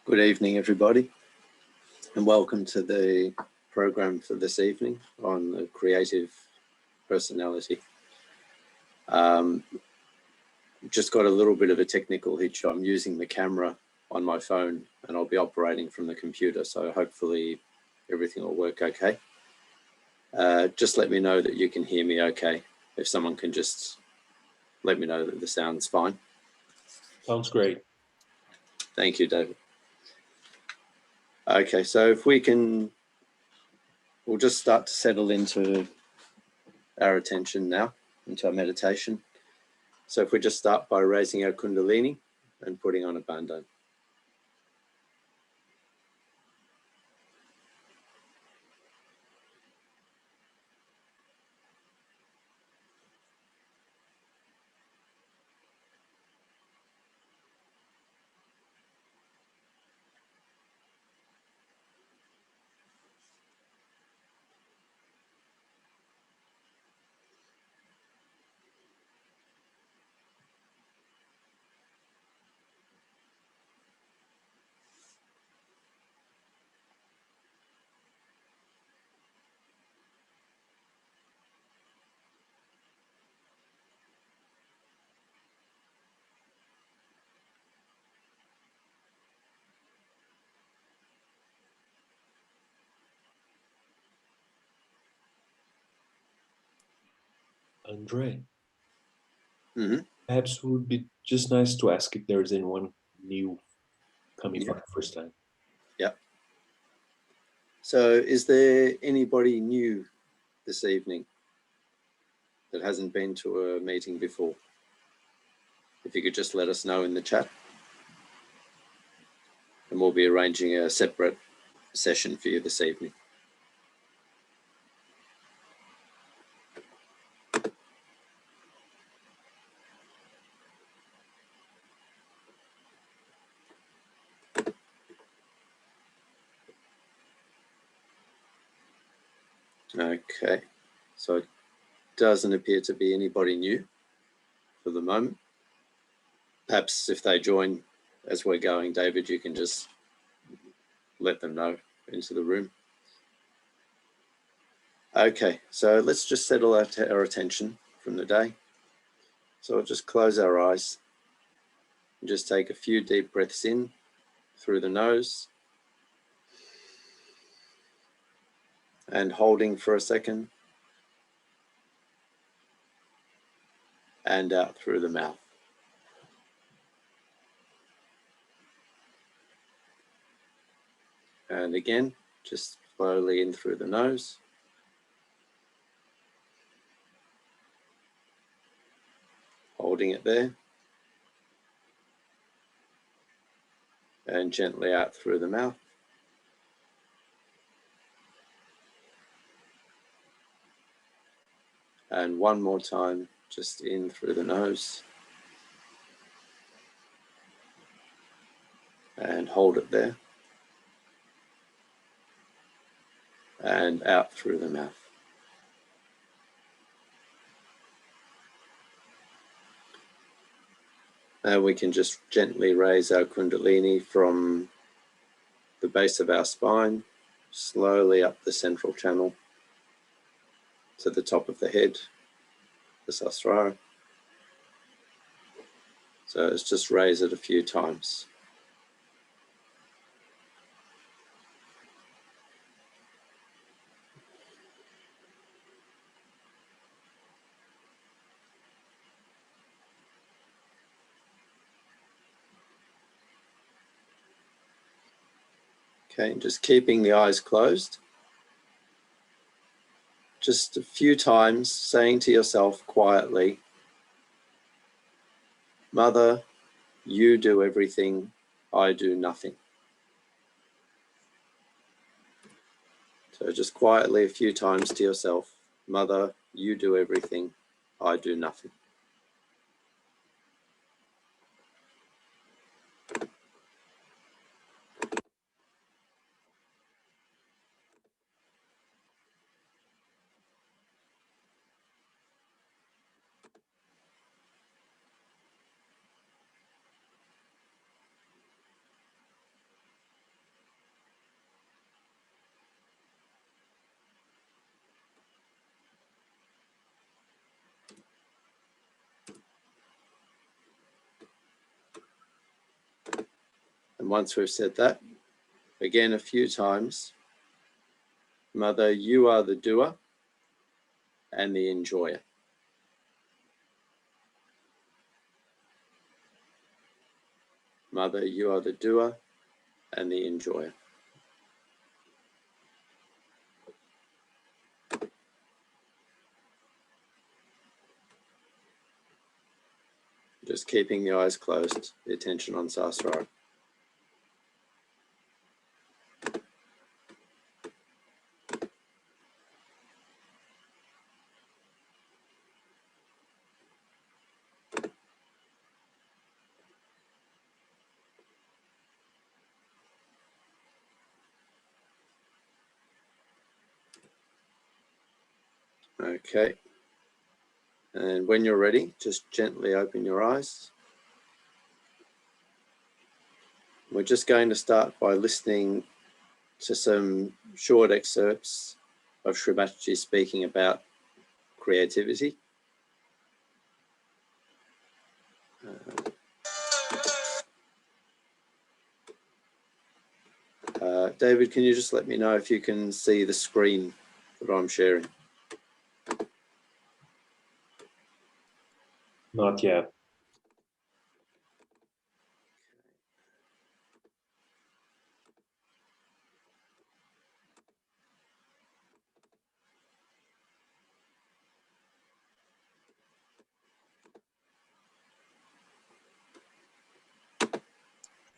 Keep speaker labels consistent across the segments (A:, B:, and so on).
A: Good evening, everybody, and welcome to the program for this evening on the creative personality. Just got a little bit of a technical hitch. I'm using the camera on my phone and I'll be operating from the computer, so hopefully everything will work okay. Just let me know that you can hear me okay. If someone can just let me know that the sound's fine.
B: Sounds great.
A: Thank you, David. Okay, so if we can, we'll just start to settle into our attention now, into our meditation. So if we just start by raising our Kundalini and putting on a bandhan.
B: Andre,
A: Mm-hmm.
B: perhaps it would be just nice to ask if there's anyone new coming for the first time.
A: Yep. So is there anybody new this evening that hasn't been to a meeting before? If you could just let us know in the chat. And we'll be arranging a separate session for you this evening. Okay, so it doesn't appear to be anybody new for the moment. Perhaps if they join as we're going, David, you can just let them know into the room. Okay, so let's just settle our attention from the day. So we'll just close our eyes and just take a few deep breaths in through the nose and holding for a second and out through the mouth. And again, just slowly in through the nose. Holding it there. And gently out through the mouth. And one more time, just in through the nose. And hold it there. And out through the mouth. Now we can just gently raise our Kundalini from the base of our spine, slowly up the central channel to the top of the head, the Sahasrara. So let's just raise it a few times. Okay, just keeping the eyes closed. Just a few times saying to yourself quietly, Mother, you do everything, I do nothing. So just quietly a few times to yourself, Mother, you do everything, I do nothing. And once we've said that, again a few times, Mother, you are the doer and the enjoyer. Mother, you are the doer and the enjoyer. Just keeping the eyes closed, the attention on Sahasrara. Okay. And when you're ready, just gently open your eyes. We're just going to start by listening to some short excerpts of Srimataji speaking about creativity. David, can you just let me know if you can see the screen that I'm sharing?
B: Not yet.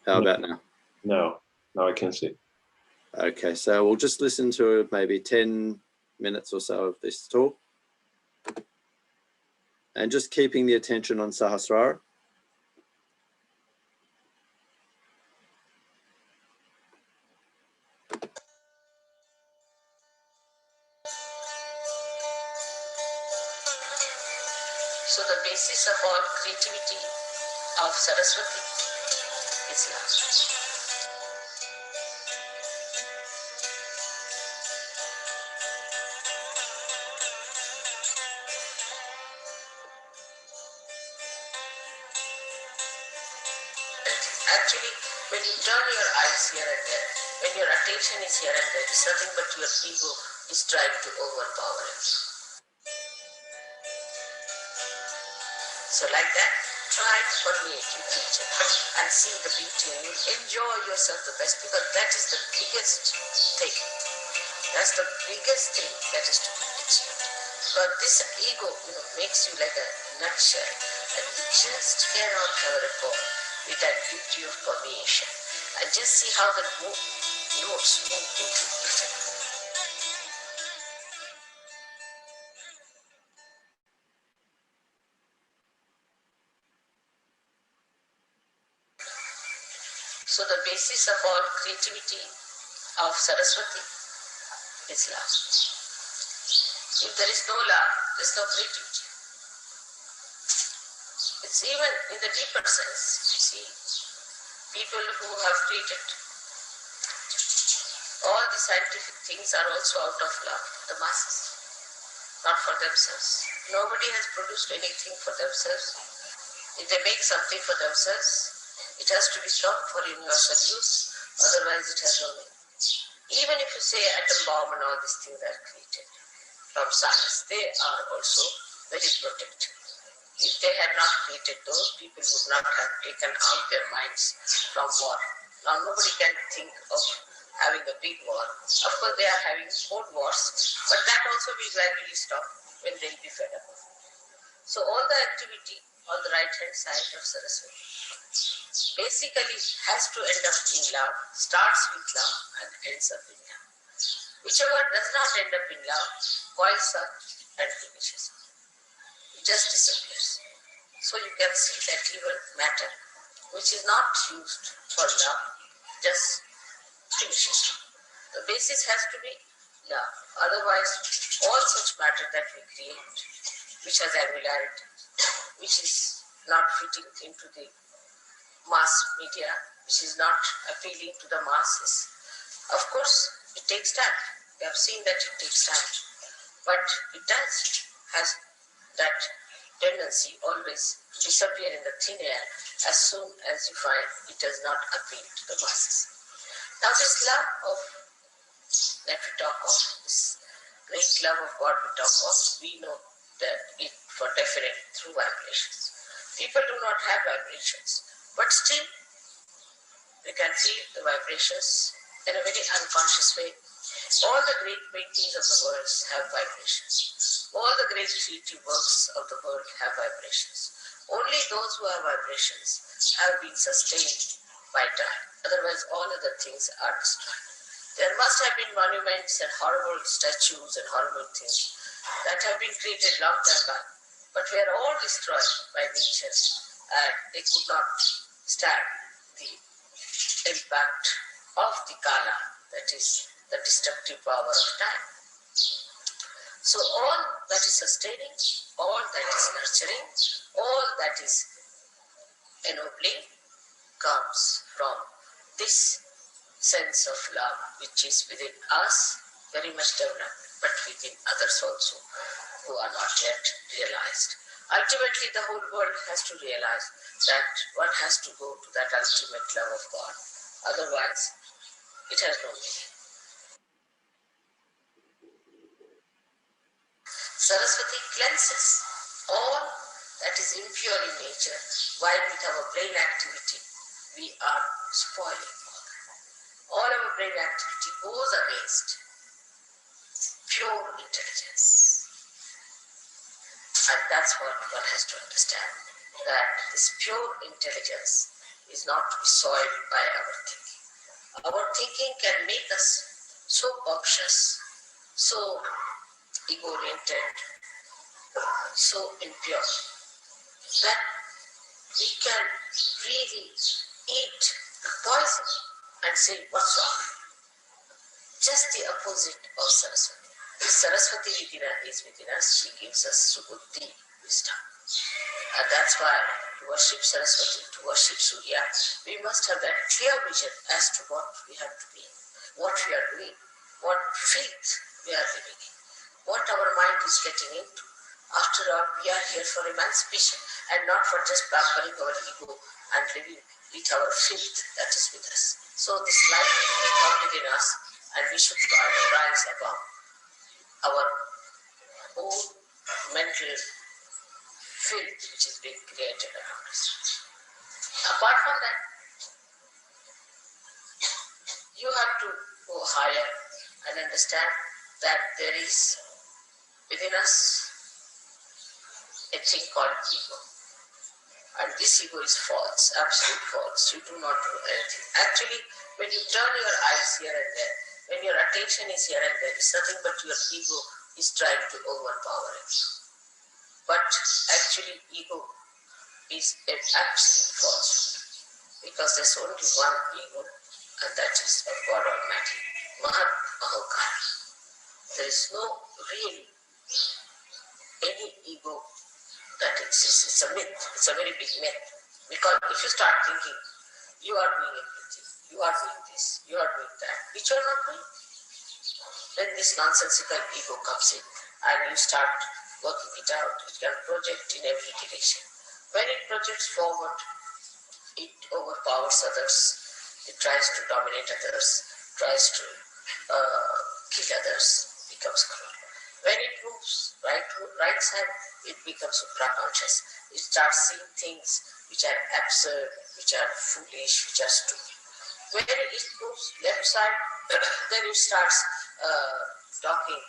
A: How about now?
B: No, now I can see.
A: Okay, so we'll just listen to maybe 10 minutes or so of this talk. And just keeping the attention on Sahasrara.
C: So the basis of all creativity of Saraswati is love. Actually, when you turn your eyes here and there, when your attention is here and there, it's nothing but your ego is trying to overpower it. So like that, try to permeate your nature and see the beauty and you enjoy yourself the best, because that is the biggest thing. That's the biggest thing that is to be achieved. Because this ego, makes you like a nutshell, and you just cannot have a rapport with that beauty of permeation. And just see how the notes move into each other. So the basis of all creativity of Saraswati is love. If there is no love, there is no creativity. It's even in the deeper sense, you see, people who have created all the scientific things are also out of love, the masses, not for themselves. Nobody has produced anything for themselves. If they make something for themselves, it has to be stopped for universal use, otherwise it has no meaning. Even if you say atom bomb and all these things are created from science, they are also very protected. If they had not created those, people would not have taken out their minds from war. Now nobody can think of having a big war. Of course they are having own wars, but that also will gradually stop when they will be fed up. So all the activity on the right hand side of Saraswati basically has to end up in love, starts with love and ends up in love. Whichever does not end up in love boils up and finishes. It just disappears. So you can see that even matter which is not used for love just finishes. The basis has to be love. Otherwise, all such matter that we create, which has angularity, which is not fitting into the mass media, which is not appealing to the masses. Of course, it takes time. We have seen that it takes time. But it has that tendency always to disappear in the thin air as soon as you find it does not appeal to the masses. Now this love of that we talk of, this great love of God we talk of, we know that it for definite through vibrations. People do not have vibrations, but still we can feel the vibrations in a very unconscious way. All the great paintings of the world have vibrations. All the great creative works of the world have vibrations. Only those who have vibrations have been sustained by time. Otherwise, all other things are destroyed. There must have been monuments and horrible statues and horrible things that have been created long time back, but were all destroyed by nature, and they could not stand the impact of the Kala, that is the destructive power of time. So all that is sustaining, all that is nurturing, all that is ennobling comes from this sense of love which is within us, very much developed, but within others also who are not yet realized. Ultimately, the whole world has to realize that one has to go to that ultimate love of God. Otherwise, it has no meaning. Saraswati cleanses all that is impure in nature, while with our brain activity, we are spoiling all our brain activity goes against pure intelligence. And that's what one has to understand, that this pure intelligence is not to be soiled by our thinking. Our thinking can make us so conscious, so ego-oriented, so impure, that we can really eat the poison and say, what's wrong? Just the opposite of Saraswati. If Saraswati is within us, she gives us Subuddhi, wisdom. And that's why to worship Saraswati, to worship Surya, we must have that clear vision as to what we have to be, what we are doing, what faith we are living in, what our mind is getting into. After all, we are here for emancipation and not for just pampering our ego and living with our faith that is with us. So this light is not within us, and we should rise above our own mental filth which is being created around us. Apart from that, you have to go higher and understand that there is within us a thing called ego. And this ego is false, absolute false. You do not do anything. Actually, when you turn your eyes here and there, when your attention is here and there, it's nothing but your ego is trying to overpower it. But actually, ego is an absolute falsehood, because there's only one ego, and that is of God Almighty, Mahat Ahankara. There is no really any ego that exists. It's a myth. It's a very big myth. Because if you start thinking, you are doing everything, you are doing this, you are doing that, which you are not doing, then this nonsensical ego comes in and you start working it out. It can project in every direction. When it projects forward, it overpowers others, it tries to dominate others, tries to kill others, becomes cruel. When it moves right side, it becomes supraconscious. It starts seeing things which are absurd, which are foolish, which are stupid. When it moves left side, then it starts talking,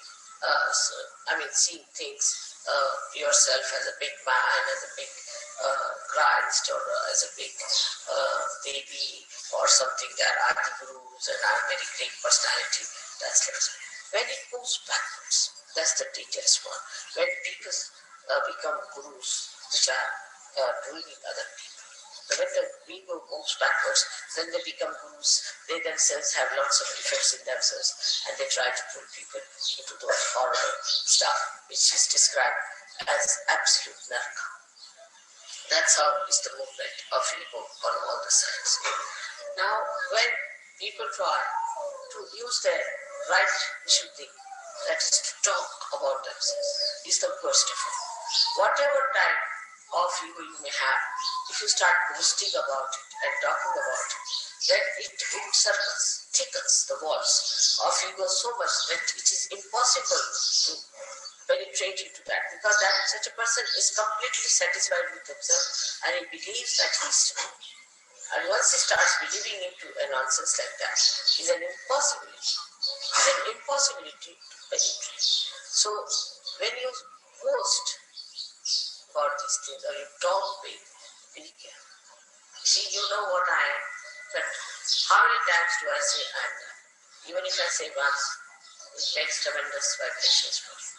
C: seeing things, yourself as a big man, as a big Christ, or as a big baby, or something that are the gurus and are very great personality. That's left side. When it moves backwards, that's the dangerous one. When people become gurus, which are ruining other people. So when the ego moves backwards, then they become gurus. They themselves have lots of defects in themselves, and they try to pull people into those horrible stuff, which is described as absolute narka. That's how is the movement of ego on all the sides. Now, when people try to use their right vishuddhi, that is to talk about themselves, is the worst of all. whatever type of ego you may have, if you start boasting about it and talking about it, then it encircles, thickens the walls of ego so much that it is impossible to penetrate into that, because that such a person is completely satisfied with himself and he believes that he is true. And once he starts believing into a nonsense like that, is an impossibility. It's an impossibility to penetrate. So when you boast about these things or you talk big, be careful. See, you know what I am, but how many times do I say I am that? Even if I say once, it makes tremendous vibrations for you.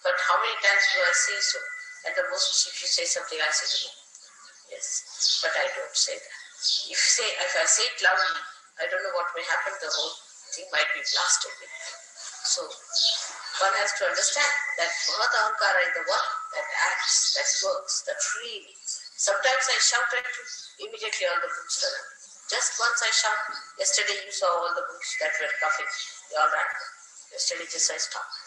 C: But how many times do I say so? At the most, if you say something, I say no. Yes, but I don't say that. If I say it loudly, I don't know what may happen. The whole thing might be blasted with me. So one has to understand that Mahad Ahankara is the one that acts, that works, that really. Sometimes I shout at you, immediately all the books run away. Just once I shout. Yesterday you saw all the books that were coughing. They all ran away. Yesterday just I stopped.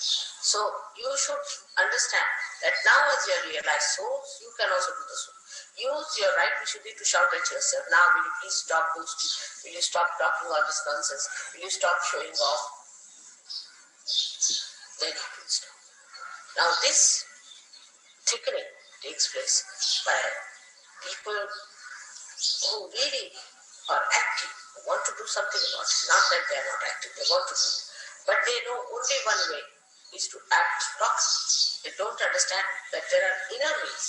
C: So you should understand that now as you are realized souls, you can also do the soul. Use your right Vishuddhi to shout at yourself. Now will you please stop boasting? Will you stop talking all this nonsense? Will you stop showing off? Then you will stop. Now this thickening takes place by people who really are active, who want to do something about it. Not that they are not active, they want to do it. But they know only one way is to act talk. They don't understand that there are inner ways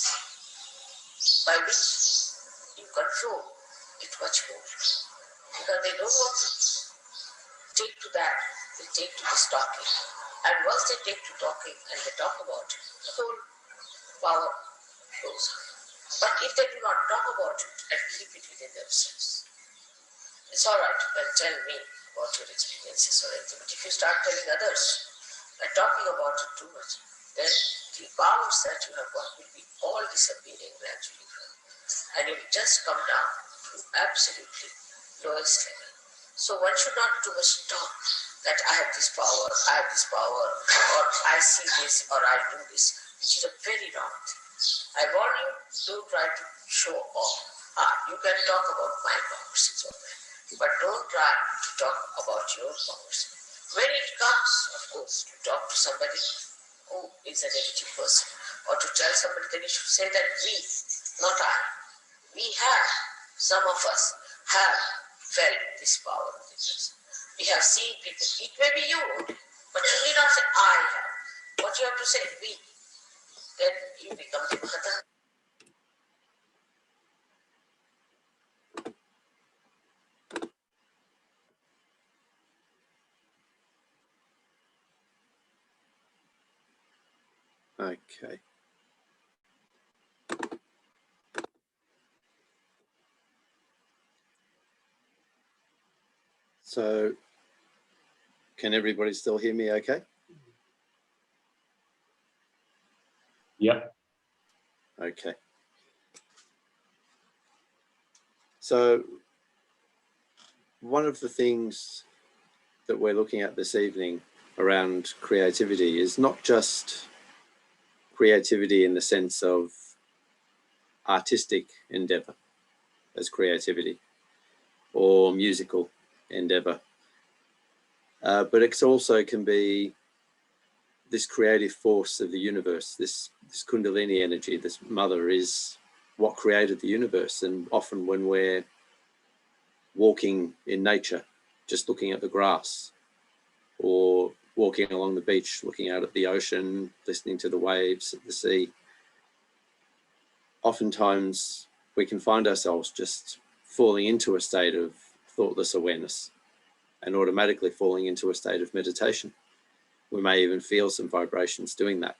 C: by which you control it much more. Because they don't want to take to that, they take to this talking. And once they take to talking and they talk about it, the whole power goes on. But if they do not talk about it and keep it within themselves, it's all right, you can tell me what your experiences or anything. But if you start telling others and talking about it too much, then the powers that you have got will be all disappearing gradually. And it will just come down to absolutely lowest level. So one should not too much talk that I have this power, or I see this, or I do this, which is a very wrong thing. I warn you, don't try to show off. You can talk about my powers, it's all right. But don't try to talk about your powers. When it comes, of course, to talk to somebody who is a negative person, or to tell somebody, then you should say that we, not I, we have, some of us have felt this power of this. We have seen people. It may be you, but you need not say I have. What you have to say, we. Then you become the Mahata.
A: Okay. So, can everybody still hear me okay?
B: Yeah.
A: Okay. So, one of the things that we're looking at this evening around creativity is not just creativity in the sense of artistic endeavor as creativity or musical endeavor, but it also can be this creative force of the universe, this Kundalini energy, this mother is what created the universe. And often when we're walking in nature, just looking at the grass, or walking along the beach, looking out at the ocean, listening to the waves of the sea, oftentimes we can find ourselves just falling into a state of thoughtless awareness and automatically falling into a state of meditation. We may even feel some vibrations doing that.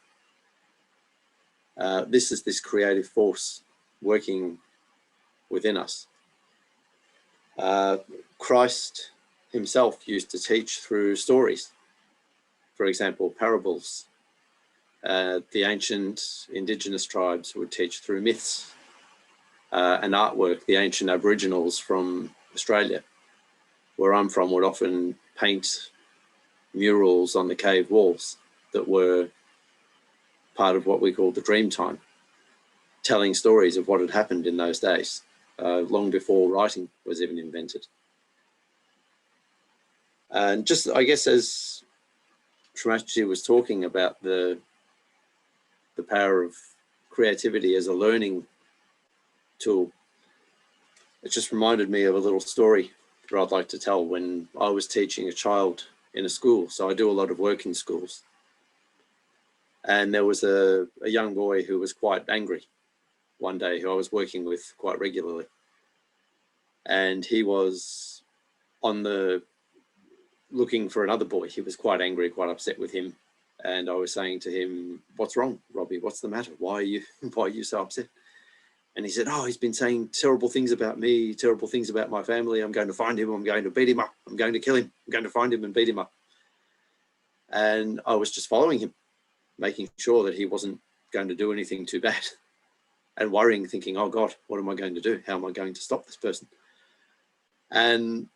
A: This is this creative force working within us. Christ himself used to teach through stories. For example, parables. The ancient indigenous tribes would teach through myths and artwork. The ancient Aboriginals from Australia, where I'm from, would often paint murals on the cave walls that were part of what we call the dream time, telling stories of what had happened in those days, long before writing was even invented. And just, I guess, as Shamash was talking about the power of creativity as a learning tool, it just reminded me of a little story that I'd like to tell when I was teaching a child in a school. So I do a lot of work in schools. And there was a young boy who was quite angry one day, who I was working with quite regularly. And he was looking for another boy. He was quite angry, quite upset with him. And I was saying to him, "What's wrong, Robbie? What's the matter? Why are you so upset?" And he said, "Oh, he's been saying terrible things about me, terrible things about my family. I'm going to find him. I'm going to beat him up. I'm going to kill him. I'm going to find him and beat him up." And I was just following him, making sure that he wasn't going to do anything too bad, and worrying, thinking, "Oh God, what am I going to do? How am I going to stop this person?" And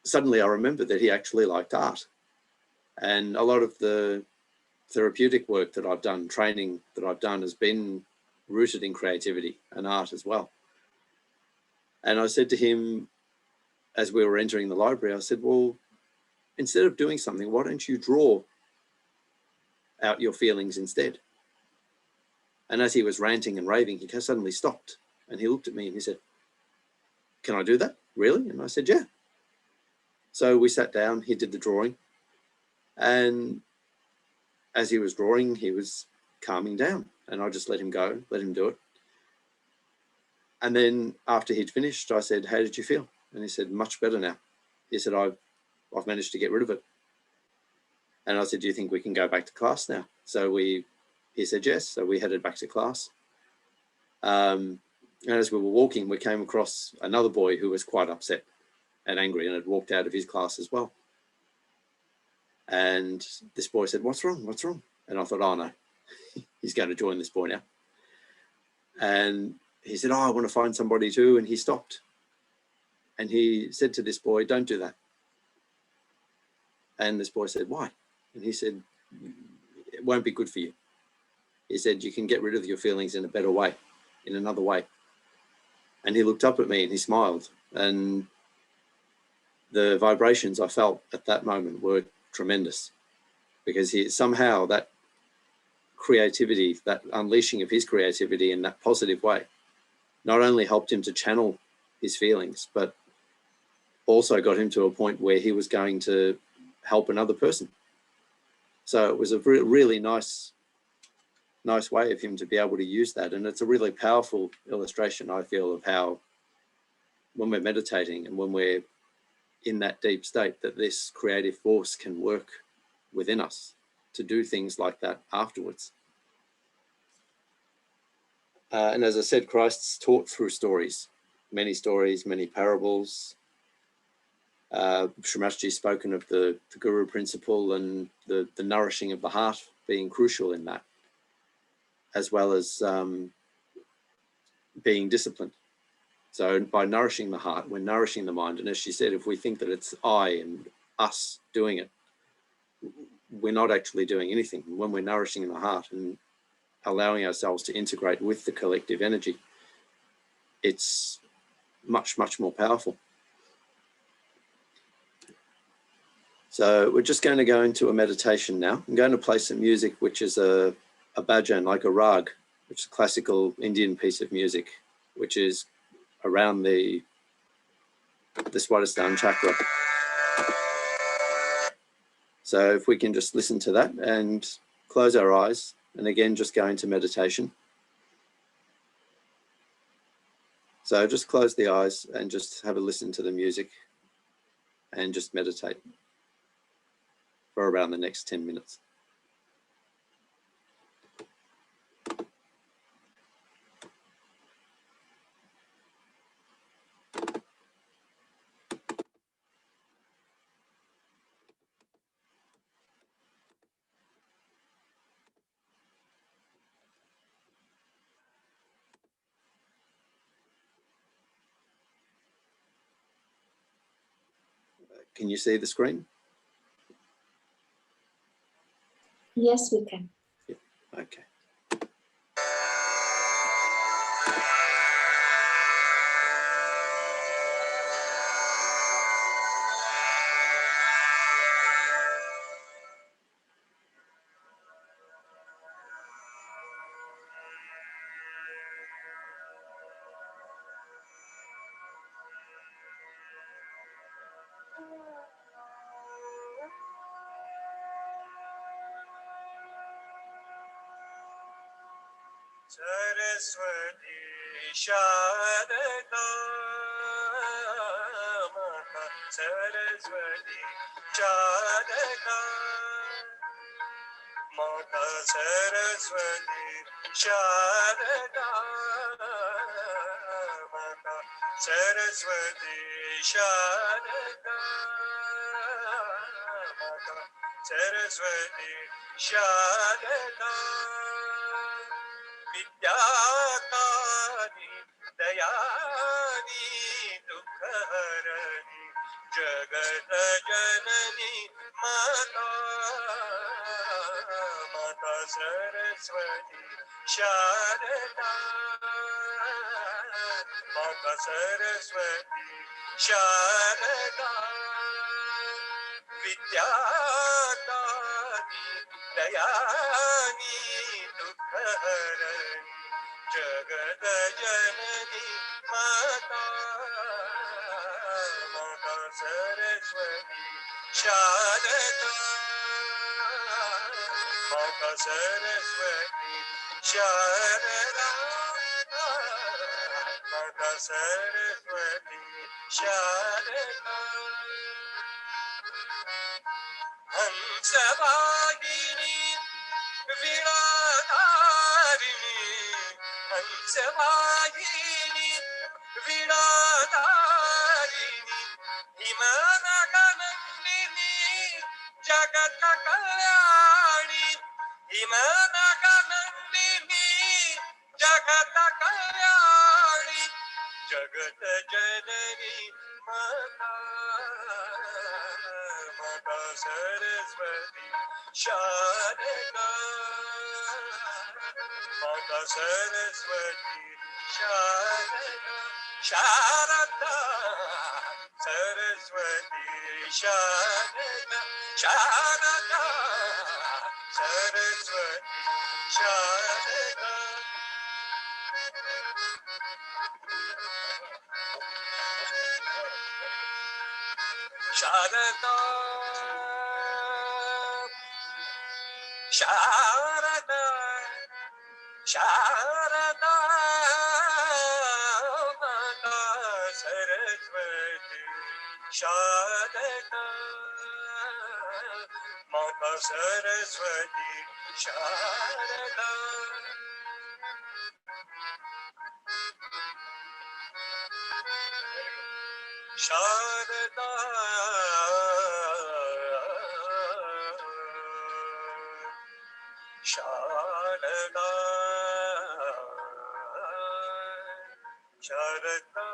A: suddenly I remembered that he actually liked art. And a lot of the therapeutic work that I've done, training that I've done, has been rooted in creativity and art as well. And I said to him, as we were entering the library, I said, "Well, instead of doing something, why don't you draw out your feelings instead?" And as he was ranting and raving, he suddenly stopped and he looked at me and he said, "Can I do that? Really?" And I said, "Yeah." So we sat down, he did the drawing, and as he was drawing, he was calming down, and I just let him go, let him do it. And then after he'd finished, I said, "How did you feel?" And he said, "Much better now." He said, I've managed to get rid of it." And I said, "Do you think we can go back to class now?" So he said yes. So we headed back to class. And as we were walking, we came across another boy who was quite upset and angry and had walked out of his class as well. And this boy said, "What's wrong? What's wrong?" And I thought, "Oh no, he's going to join this boy now." And he said, "Oh, I want to find somebody too." And he stopped. And he said to this boy, "Don't do that." And this boy said, "Why?" And he said, "It won't be good for you." He said, "You can get rid of your feelings in a better way, in another way." And he looked up at me and he smiled. And the vibrations I felt at that moment were tremendous, because somehow that creativity, that unleashing of his creativity in that positive way, not only helped him to channel his feelings, but also got him to a point where he was going to help another person. So it was a really nice way of him to be able to use that. And it's a really powerful illustration, I feel, of how when we're meditating and when we're in that deep state, that this creative force can work within us to do things like that afterwards. And as I said, Christ's taught through stories, many parables. Shamash spoken of the guru principle and the nourishing of the heart being crucial in that, as well as being disciplined. So by nourishing the heart, we're nourishing the mind. And as she said, if we think that it's I and us doing it, we're not actually doing anything. When we're nourishing the heart and allowing ourselves to integrate with the collective energy, it's much, much more powerful. So we're just going to go into a meditation now. I'm going to play some music, which is a bhajan, like a rag, which is a classical Indian piece of music, which is around the Swadhisthana chakra. So if we can just listen to that and close our eyes, and again, just go into meditation. So just close the eyes and just have a listen to the music and just meditate for around the next 10 minutes. Can you see the screen?
D: Yes, we can.
A: Yeah. Okay.
D: Saraswati Sharda माता सरस्वती शारदा माता सरस्वती शारदा माता सरस्वती शारदा माता सरस्वती शारदा विद्याकारि दयानि दुःखहरणि जगत जननी माता माता सरस्वती शारदा माता सरस्वती शारदा विद्यादानी दयानी दुःखहरणि जगत जननी माता माता सरस्वती शारदा माता सरस्वती शारदा माता सरस्वती शारदा हंसवाहिनी वीणाधारिणी हंसवाहिनी वीणाधारिणी हिमनगनन्दिनी जगत कल्याणी हिमनगनन्दिनी जगत कल्याणी जगत जननी माता माता सरस्वती शारदा माता सरस्वती शारदा शारदा सरस्वती शारदा शारदा सरस्वती शारदा शारदा शारदा शारदा माता सरस्वती शारदा माता सरस्वती शारदा शारदा शारदा शारदा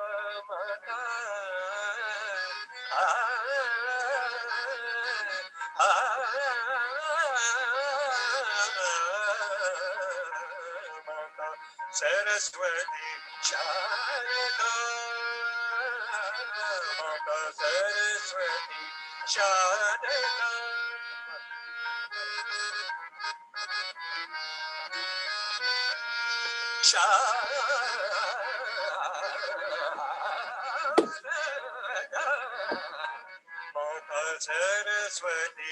D: माता माता सरस्वती शारदा माता सरस्वती शारदा शारदा माता सरस्वती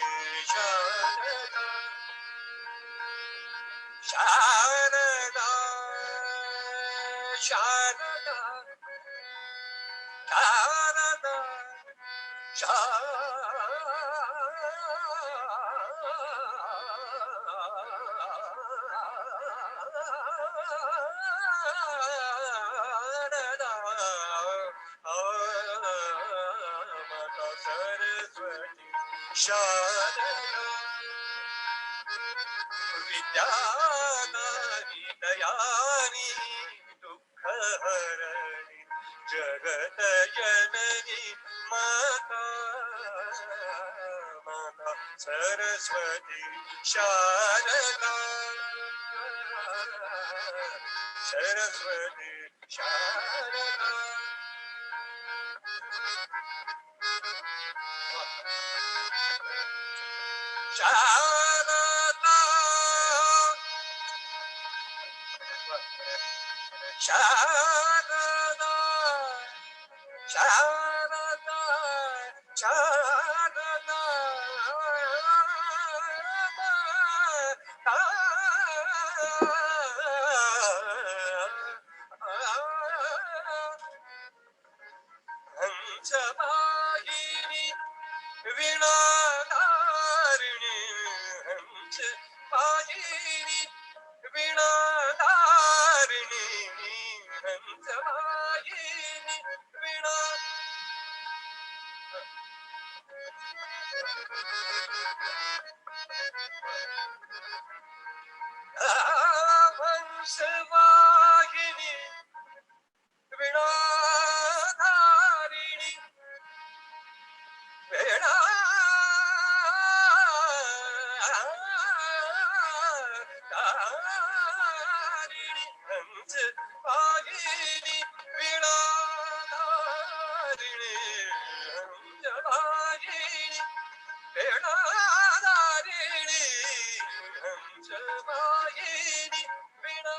D: शारदा शारदा शारदा शारदा शारदा माता सरस्वती शारदा विद्यादानी दयानी दुःखहरणि जगत जननी माता माता सरस्वती शारदा सरस्वती शारदा शारदा शारदा शारदा शारदा वाहिनी वीणाधारिणी हंसवाहिनी वीणा हंसवाहिनी वीणाधारिणी वीणा धारिणी हंसवाहिनी वीणाधारिणी हंसवाहिनी वीणाधारिणी हंसवाहिनी वीणा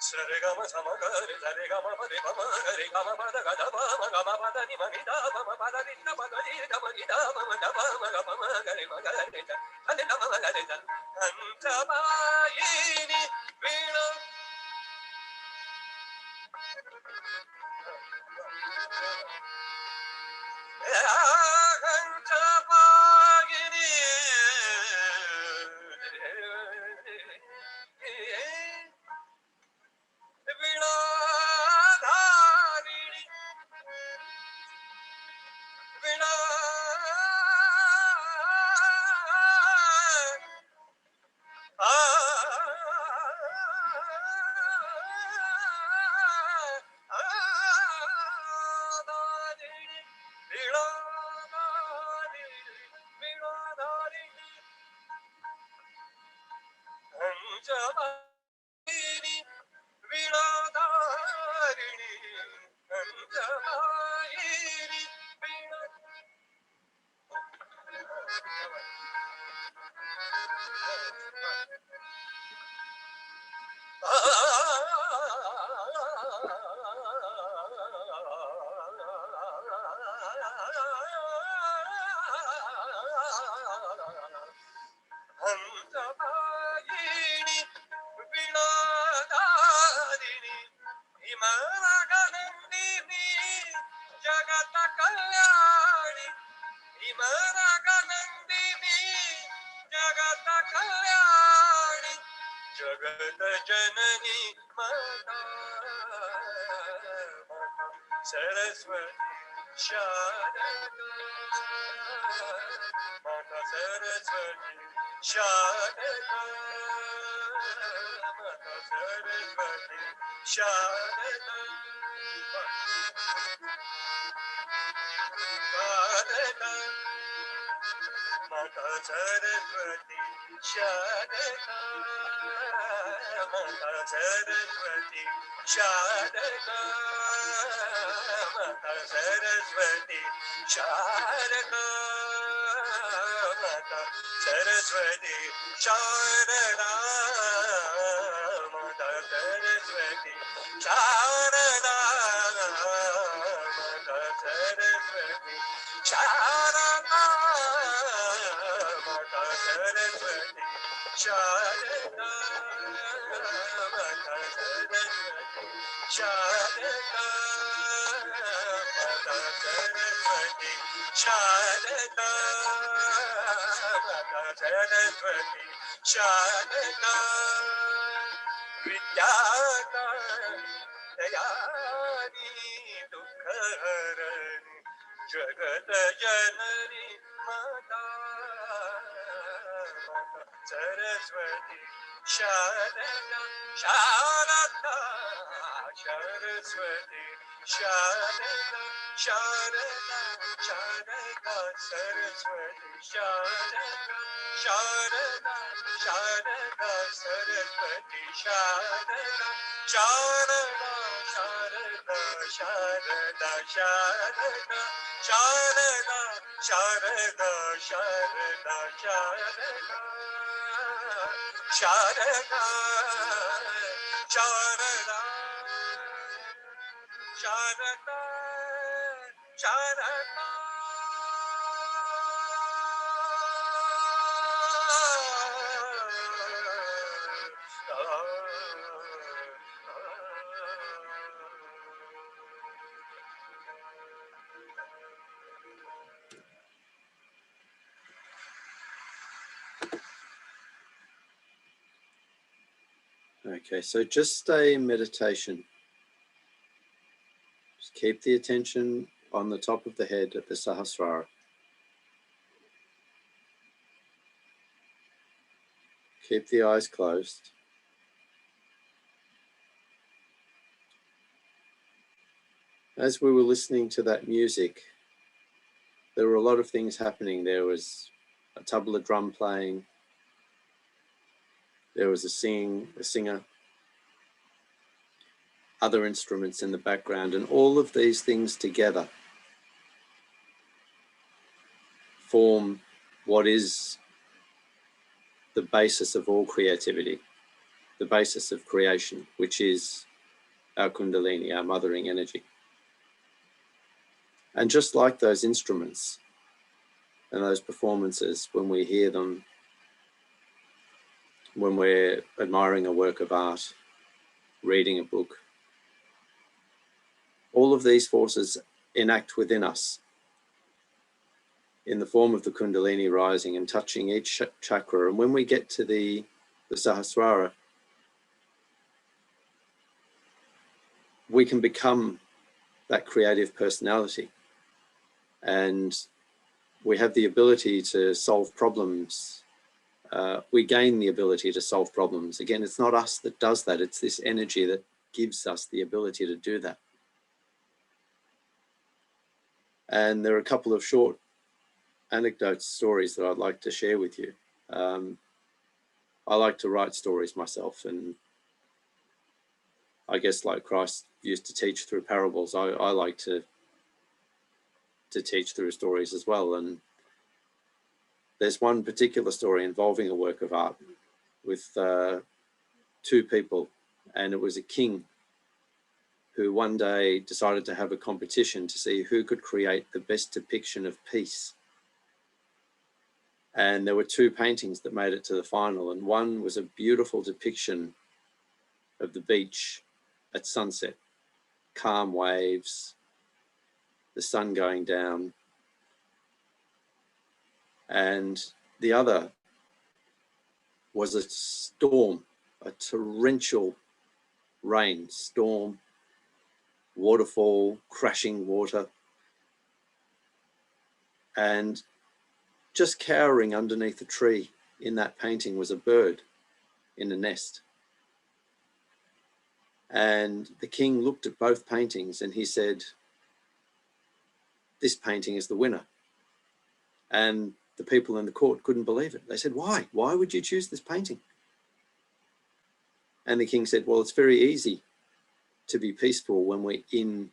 D: सरे गम सम गरे सरे गम परे गम गरे गम पद गद पम गम पद नि मनि द पम पद नि द पद नि द मनि द पम द पम ग पम गरे म गरे द अनि द म गरे द हंसवाहिनी वीणा हंसवाहिनी वीणाधारिणी वीणा धारिणी वीणाधारिणी वीणाधारिणी हंसवाहिनी वीणाधारिणी हंसवाहिनी वीणा हंसवाहिनी वीणाधारिणी हिमरागनंदिनी जगत कल्याणी हिमरागनंदिनी जगत कल्याणी जगत जननी माता सरस्वती शारदा माता सरस्वती शारदा माता सरस्वती शारदा शारदा माता सरस्वती शारदा माता सरस्वती शारदा माता सरस्वती शारदा माता सरस्वती शारदा माता सरस्वती शारदा माता सरस्वती शारदा माता सरस्वती शारदा माता सरस्वती शारदा माता सरस्वती शारदा माता सरस्वती शारदा विद्याता दयानी दुःखहरणी जगत जननी माता माता Saraswati Sharda Sharda Saraswati Sharda Sharda Sharda Saraswati Sharda Sharda Sharda Saraswati Sharda Sharda Sharda Sharda Sharda Sharda Sharda Sharda Sharda Sharda Sharda Sharda Sharda
A: Okay, so just stay in meditation. Just keep the attention on the top of the head at the Sahasrara. Keep the eyes closed. As we were listening to that music, there were a lot of things happening. There was a tabla drum playing. There was a singer, other instruments in the background, and all of these things together form what is the basis of all creativity, the basis of creation, which is our Kundalini, our mothering energy. And just like those instruments and those performances, when we hear them, when we're admiring a work of art, reading a book, all of these forces enact within us in the form of the Kundalini rising and touching each chakra. And when we get to the Sahasrara, we can become that creative personality. And we have the ability to solve problems. We gain the ability to solve problems. Again, it's not us that does that. It's this energy that gives us the ability to do that. And there are a couple of short anecdotes, stories that I'd like to share with you. I like to write stories myself, and I guess like Christ used to teach through parables, I like to teach through stories as well. And there's one particular story involving a work of art with two people, and it was a king who one day decided to have a competition to see who could create the best depiction of peace. And there were two paintings that made it to the final, and one was a beautiful depiction of the beach at sunset, calm waves, the sun going down. And the other was a storm, a torrential rain, storm, waterfall, crashing water. And just cowering underneath a tree in that painting was a bird in a nest. And the king looked at both paintings and he said, "This painting is the winner." And the people in the court couldn't believe it. They said, "Why? Why would you choose this painting?" And the king said, "Well, it's very easy to be peaceful when we're in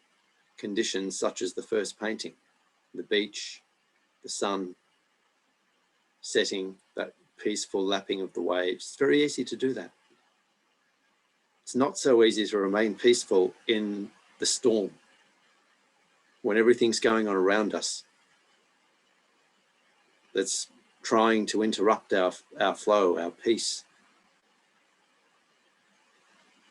A: conditions such as the first painting, the beach, the sun setting, that peaceful lapping of the waves. It's very easy to do that. It's not so easy to remain peaceful in the storm when everything's going on around us that's trying to interrupt our flow, our peace."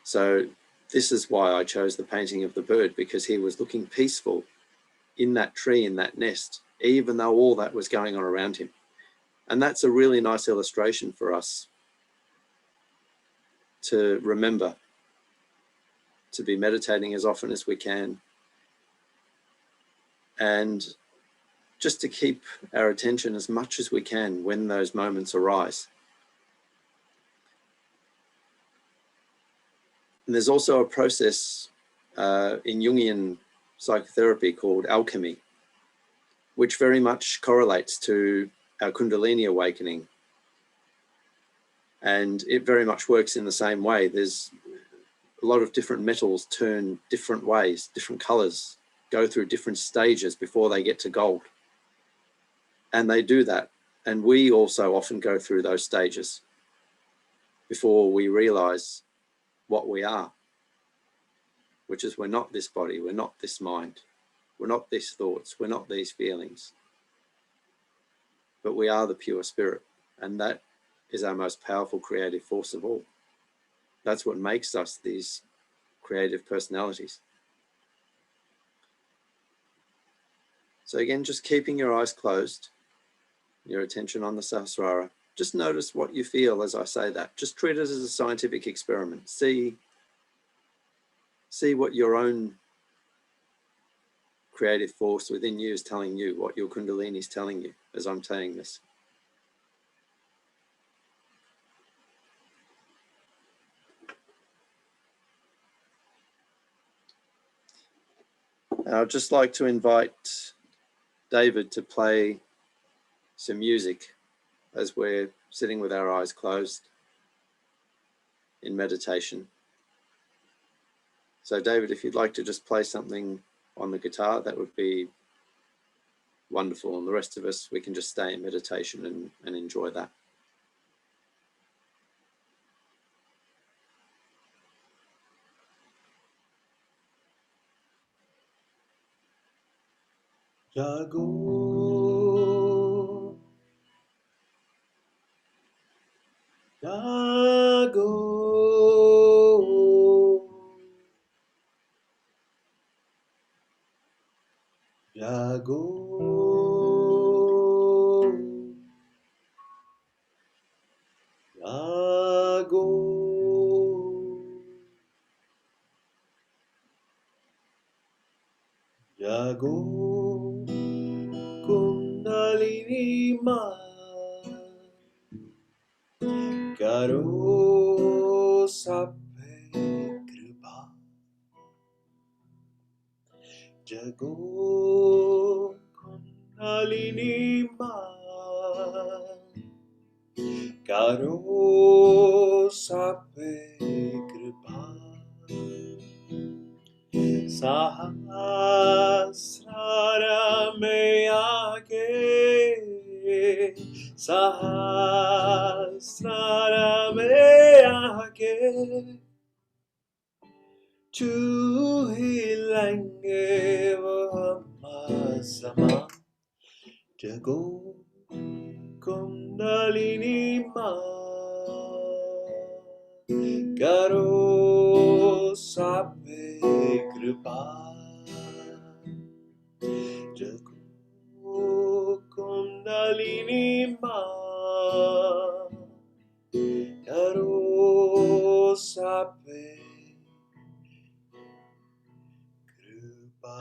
A: So this is why I chose the painting of the bird, because he was looking peaceful in that tree, in that nest, even though all that was going on around him. And that's a really nice illustration for us to remember, to be meditating as often as we can, and just to keep our attention as much as we can when those moments arise. And there's also a process in Jungian psychotherapy called alchemy, which very much correlates to our Kundalini awakening. And it very much works in the same way. There's a lot of different metals turn different ways, different colors, go through different stages before they get to gold. And they do that. And we also often go through those stages before we realize what we are, which is we're not this body, we're not this mind, we're not these thoughts, we're not these feelings, but we are the pure spirit. And that is our most powerful creative force of all. That's what makes us these creative personalities. So again, just keeping your eyes closed, your attention on the Sahasrara, just notice what you feel as I say that. Just treat it as a scientific experiment. See what your own creative force within you is telling you, what your Kundalini is telling you as I'm saying this. I'd just like to invite David to play some music as we're sitting with our eyes closed in meditation. So David, if you'd like to just play something on the guitar, that would be wonderful. And the rest of us, we can just stay in meditation and enjoy that.
B: Jago, jago, jago, jago, jago, Kundalini ma. Karo sape kripa jago Kundalini ma karo sape kripa sahasrara mein aake sahasrara mein aake छू ही लेंगे वो हम समा जगो कुंडलिनी माँ करो सापे कृपा जगो कुंडलिनी माँ करो सापे Krupa.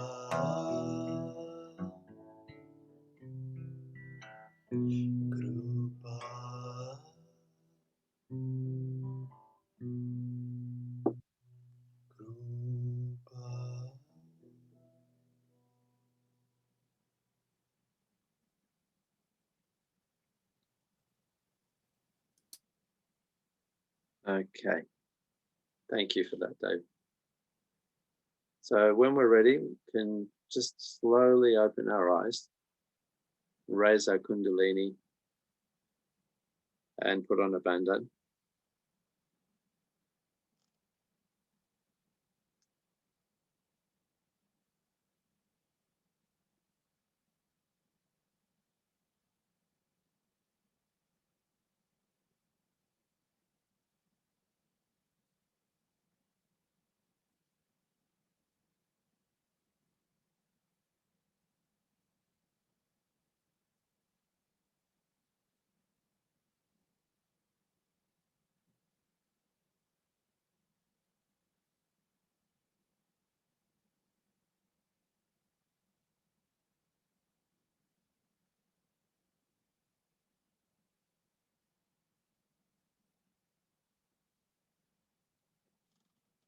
A: Okay. Thank you for that, Dave. So when we're ready, we can just slowly open our eyes, raise our Kundalini, and put on a band-aid.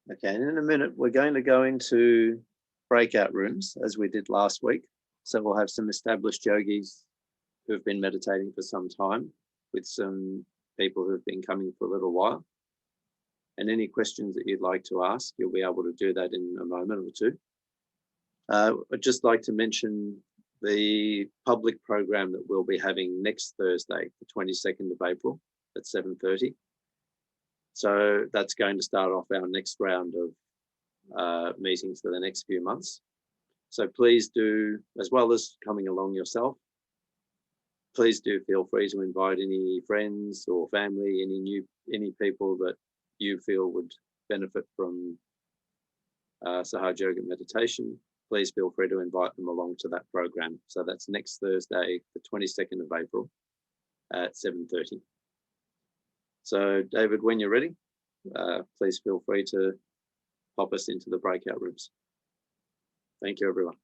A: Okay, and in a minute, we're going to go into breakout rooms as we did last week. So we'll have some established yogis who have been meditating for some time with some people who have been coming for a little while. And any questions that you'd like to ask, you'll be able to do that in a moment or two. I'd just like to mention the public program that we'll be having next Thursday, the 22nd of April at 7:30. So that's going to start off our next round of meetings for the next few months. So please do, as well as coming along yourself, please do feel free to invite any friends or family, any people that you feel would benefit from Sahaja Yoga meditation. Please feel free to invite them along to that program. So that's next Thursday, the 22nd of April at 7:30. So David, when you're ready, please feel free to pop us into the breakout rooms. Thank you, everyone.